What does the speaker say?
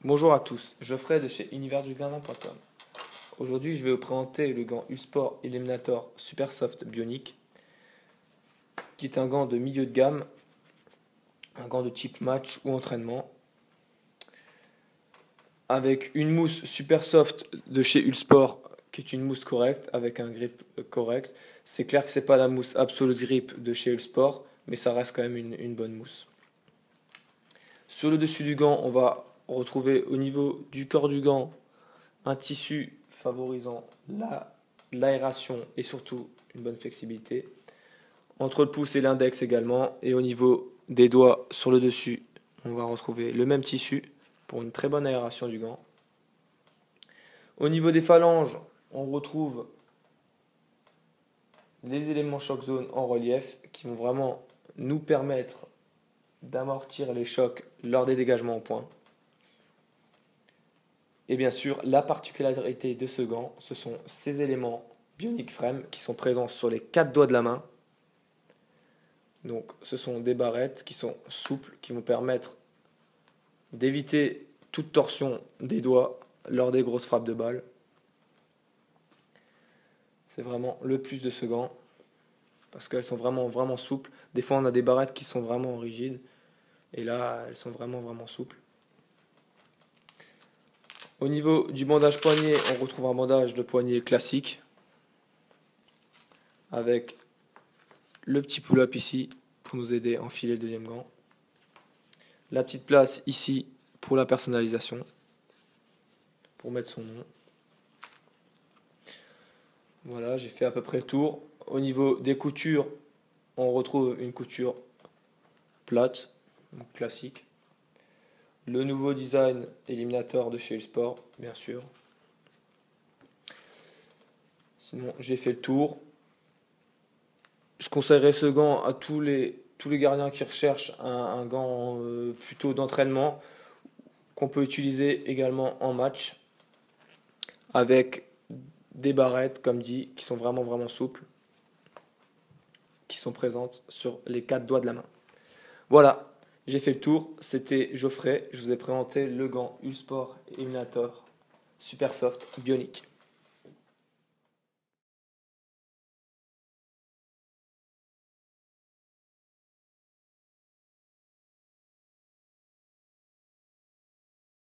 Bonjour à tous, Geoffrey de chez universdugardin.com. Aujourd'hui, je vais vous présenter le gant Usport Eliminator Super Soft Bionic, qui est un gant de milieu de gamme, un gant de type match ou entraînement, avec une mousse Super Soft de chez Usport, qui est une mousse correcte, avec un grip correct. C'est clair que c'est pas la mousse Absolute Grip de chez Usport, mais ça reste quand même une bonne mousse. Sur le dessus du gant, on va retrouver au niveau du corps du gant un tissu favorisant l'aération et surtout une bonne flexibilité. Entre le pouce et l'index également. Et au niveau des doigts sur le dessus, on va retrouver le même tissu pour une très bonne aération du gant. Au niveau des phalanges, on retrouve les éléments choc zone en relief qui vont vraiment nous permettre d'amortir les chocs lors des dégagements au point. Et bien sûr, la particularité de ce gant, ce sont ces éléments Bionic Frame qui sont présents sur les 4 doigts de la main. Donc ce sont des barrettes qui sont souples, qui vont permettre d'éviter toute torsion des doigts lors des grosses frappes de balle. C'est vraiment le plus de ce gant, parce qu'elles sont vraiment souples. Des fois on a des barrettes qui sont vraiment rigides, et là elles sont vraiment souples. Au niveau du bandage poignet, on retrouve un bandage de poignet classique avec le petit pull-up ici pour nous aider à enfiler le deuxième gant. La petite place ici pour la personnalisation, pour mettre son nom. Voilà, j'ai fait à peu près le tour. Au niveau des coutures, on retrouve une couture plate, donc classique. Le nouveau design Eliminator de chez Usport, bien sûr. Sinon, j'ai fait le tour. Je conseillerais ce gant à tous les gardiens qui recherchent un gant plutôt d'entraînement, qu'on peut utiliser également en match, avec des barrettes, comme dit, qui sont vraiment souples, qui sont présentes sur les 4 doigts de la main. Voilà. J'ai fait le tour, c'était Geoffrey, je vous ai présenté le gant Usport Eliminator Super Soft Bionic.